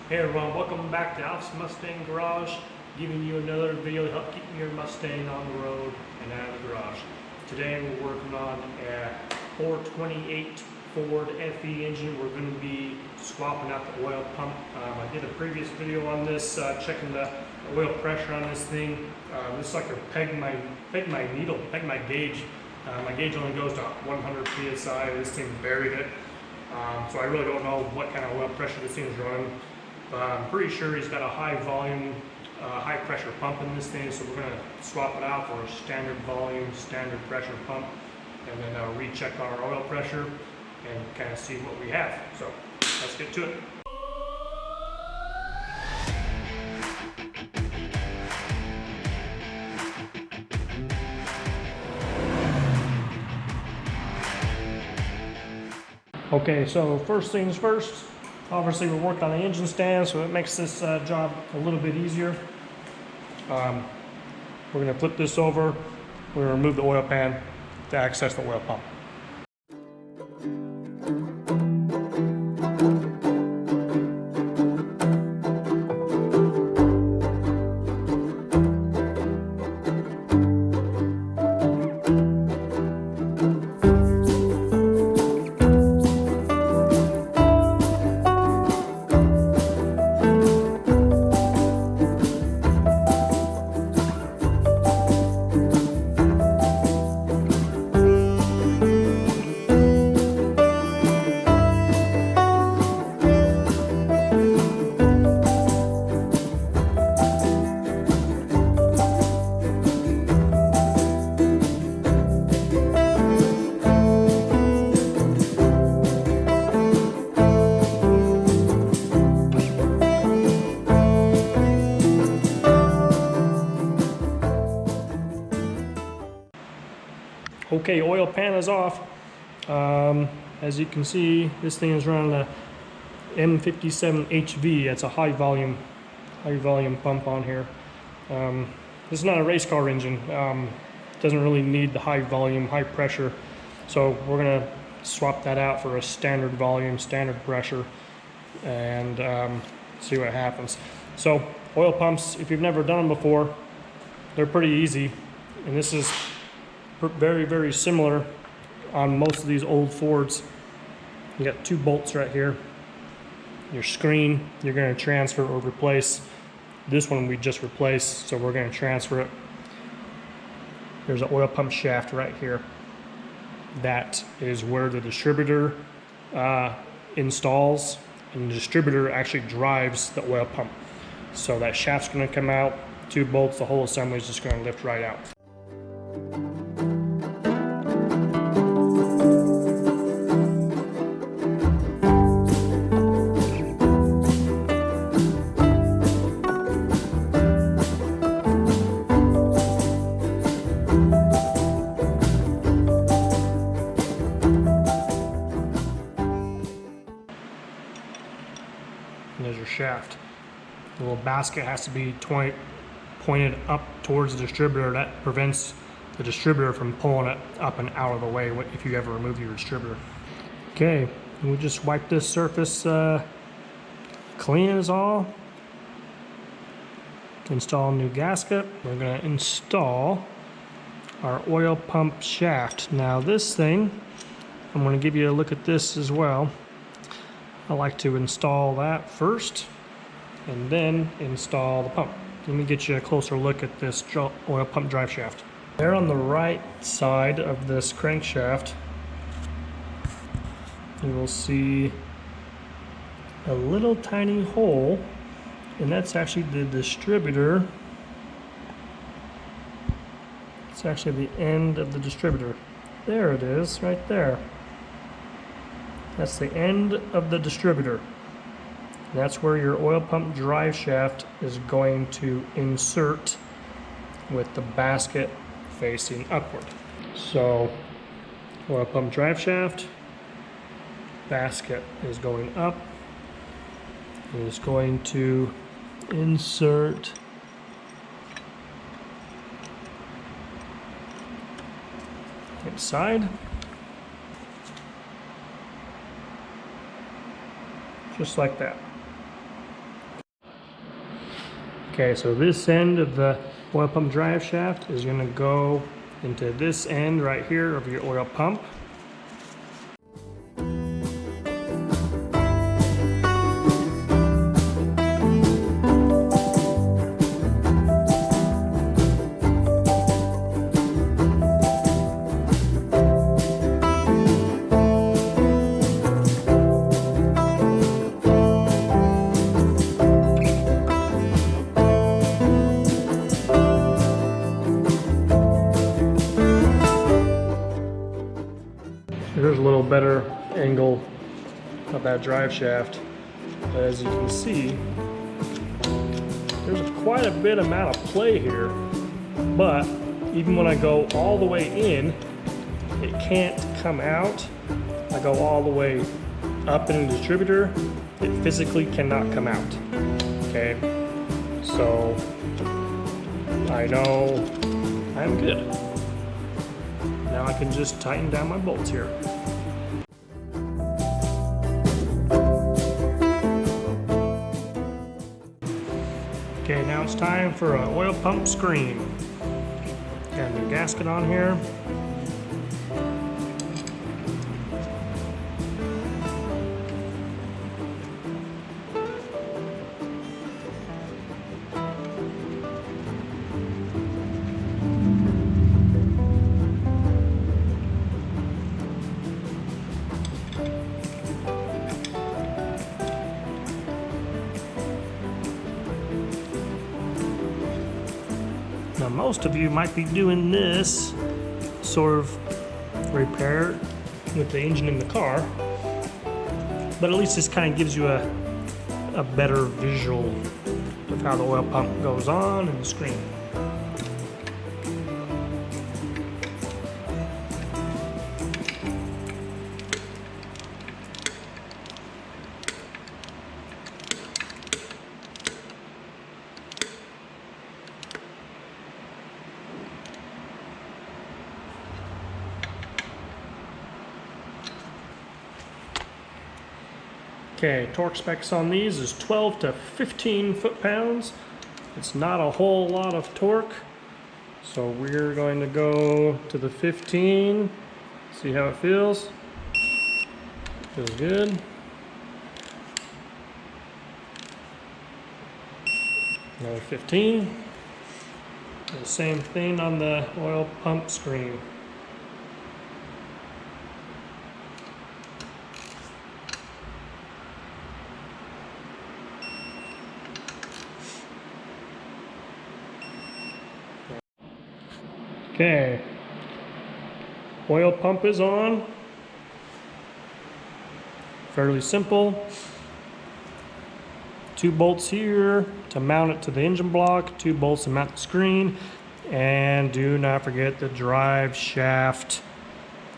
Hey everyone, welcome back to Alf's Mustang Garage, giving you another video to help keep your Mustang on the road and out of the garage. Today we're working on a 428 Ford FE engine. We're going to be swapping out the oil pump. I did a previous video on this, checking the oil pressure on this thing. This sucker pegged my gauge. My gauge only goes to 100 psi. This thing buried it. So I really don't know what kind of oil pressure this thing is running. I'm pretty sure he's got a high volume, high pressure pump in this thing, so we're going to swap it out for a standard volume, standard pressure pump, and then recheck our oil pressure and kind of see what we have. So let's get to it. Okay, so first things first. Obviously, we're working on the engine stand, so it makes this job a little bit easier. We're going to flip this over. We're going to remove the oil pan to access the oil pump. Okay, oil pan is off. As you can see, this thing is running a M57 HV. That's a high volume pump on here. This is not a race car engine. Doesn't really need the high volume, high pressure. So we're gonna swap that out for a standard volume, standard pressure, and see what happens. So oil pumps, if you've never done them before, they're pretty easy, and this is very, very similar on most of these old Fords. You got two bolts right here. Your screen, you're going to transfer or replace. This one we just replaced, so we're going to transfer it. There's an oil pump shaft right here. That is where the distributor installs, and the distributor actually drives the oil pump. So that shaft's going to come out, two bolts, the whole assembly is just going to lift right out. And there's your shaft. The little basket has to be pointed up towards the distributor. That prevents the distributor from pulling it up and out of the way if you ever remove your distributor. Okay, we just wipe this surface clean as all. To install a new gasket, we're going to install our oil pump shaft. Now this thing, I'm going to give you a look at this as well. I like to install that first and then install the pump. Let me get you a closer look at this oil pump drive shaft. There on the right side of this crankshaft, you will see a little tiny hole, and that's actually the distributor. It's actually the end of the distributor. There it is, right there. That's the end of the distributor. That's where your oil pump drive shaft is going to insert with the basket facing upward. So, oil pump drive shaft, basket is going up. It is going to insert inside. Just like that. Okay, so this end of the oil pump drive shaft is going to go into this end right here of your oil pump. There's a little better angle of that drive shaft, but as you can see, there's quite a bit amount of play here, but even when I go all the way in, it can't come out. I go all the way up in the distributor, it physically cannot come out. Okay, so I know I'm good. Now I can just tighten down my bolts here. Okay, now it's time for an oil pump screen. Got a new gasket on here. Now most of you might be doing this sort of repair with the engine in the car, but at least this kind of gives you a better visual of how the oil pump goes on in the screen. Okay, torque specs on these is 12 to 15 foot-pounds. It's not a whole lot of torque, so we're going to go to the 15, see how it feels. Feels good. Another 15. The same thing on the oil pump screen. Okay, oil pump is on. Fairly simple. 2 bolts here to mount it to the engine block, 2 bolts to mount the screen, and do not forget the drive shaft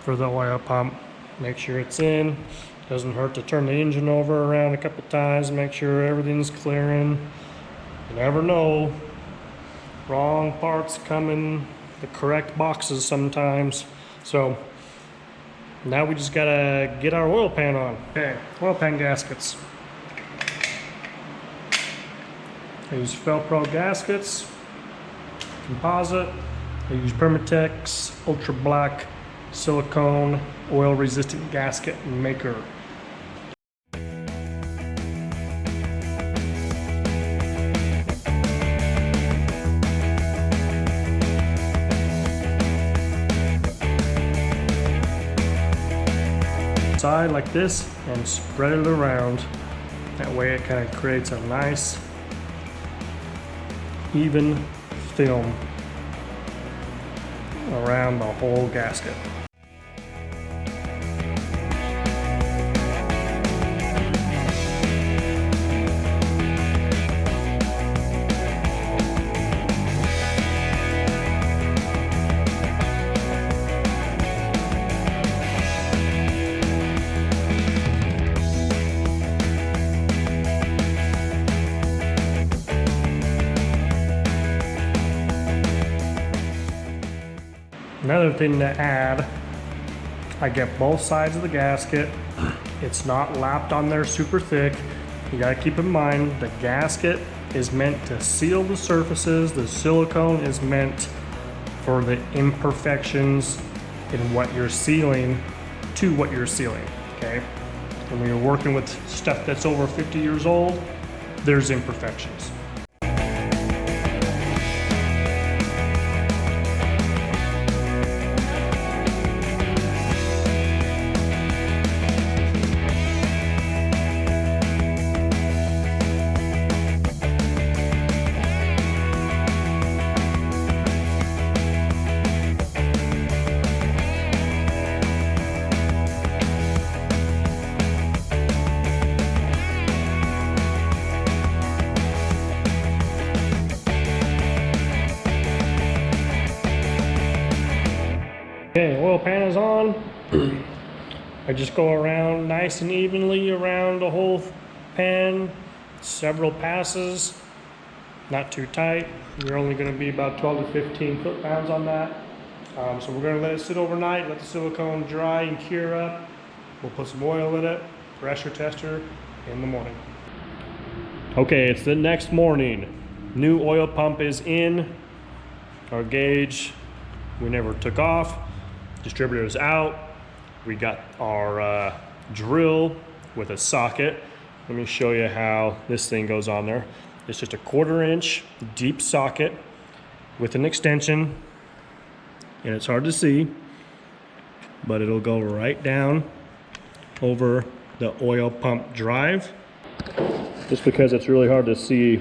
for the oil pump. Make sure it's in. Doesn't hurt to turn the engine over around a couple times, make sure everything's clearing. You never know. Wrong parts come in the correct boxes sometimes. So now we just gotta get our oil pan on. Okay, oil pan gaskets. I use Velcro gaskets, composite. I use Permatex Ultra Black silicone oil resistant gasket maker. Side like this and spread it around. That way it kind of creates a nice even film around the whole gasket. Another thing to add, I get both sides of the gasket. It's not lapped on there super thick. You gotta keep in mind the gasket is meant to seal the surfaces. The silicone is meant for the imperfections in what you're sealing to what you're sealing, okay? And when you're working with stuff that's over 50 years old, there's imperfections. Okay, oil pan is on. I just go around nice and evenly around the whole pan, several passes, not too tight. We're only going to be about 12 to 15 foot-pounds on that. So we're going to let it sit overnight, let the silicone dry and cure up. We'll put some oil in it, pressure tester in the morning. Okay, it's the next morning. New oil pump is in. Our gauge, we never took off. Distributor is out. We got our drill with a socket. Let me show you how this thing goes on there. It's just a 1/4 inch deep socket with an extension, and it's hard to see, but it'll go right down over the oil pump drive. Just because it's really hard to see,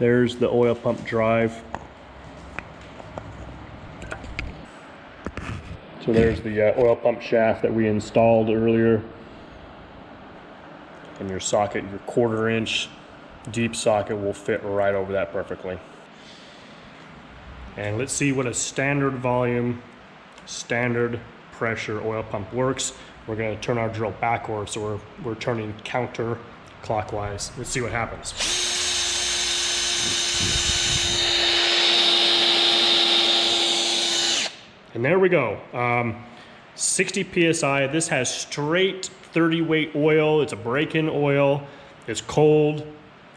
there's the oil pump drive. So there's the oil pump shaft that we installed earlier. And your socket, your 1/4 inch deep socket will fit right over that perfectly. And let's see what a standard volume, standard pressure oil pump works. We're going to turn our drill backwards, so we're turning counterclockwise. Let's see what happens. And there we go. 60 PSI. This has straight 30 weight oil. It's a break-in oil. It's cold.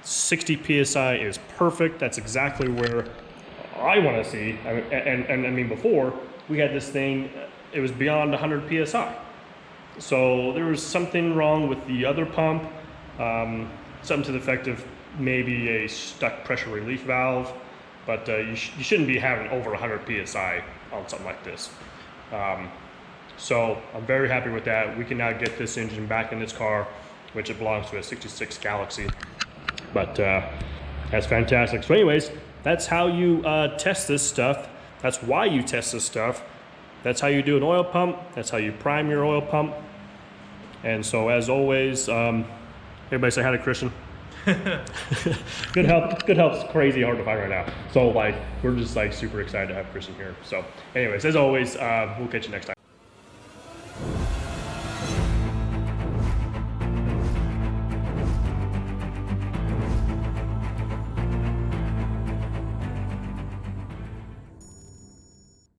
60 PSI is perfect. That's exactly where I want to see. And I mean, before we had this thing, it was beyond 100 PSI. So there was something wrong with the other pump. Something to the effect of maybe a stuck pressure relief valve. But you shouldn't be having over 100 PSI on something like this. So I'm very happy with that. We can now get this engine back in this car, which it belongs to a 66 Galaxie. But that's fantastic. So anyways, that's how you test this stuff. That's why you test this stuff. That's how you do an oil pump. That's how you prime your oil pump. And so as always, everybody say hi to Christian. Good help. Good help's crazy hard to find right now. So like, we're just like super excited to have Christian here. So anyways, as always, we'll catch you next time.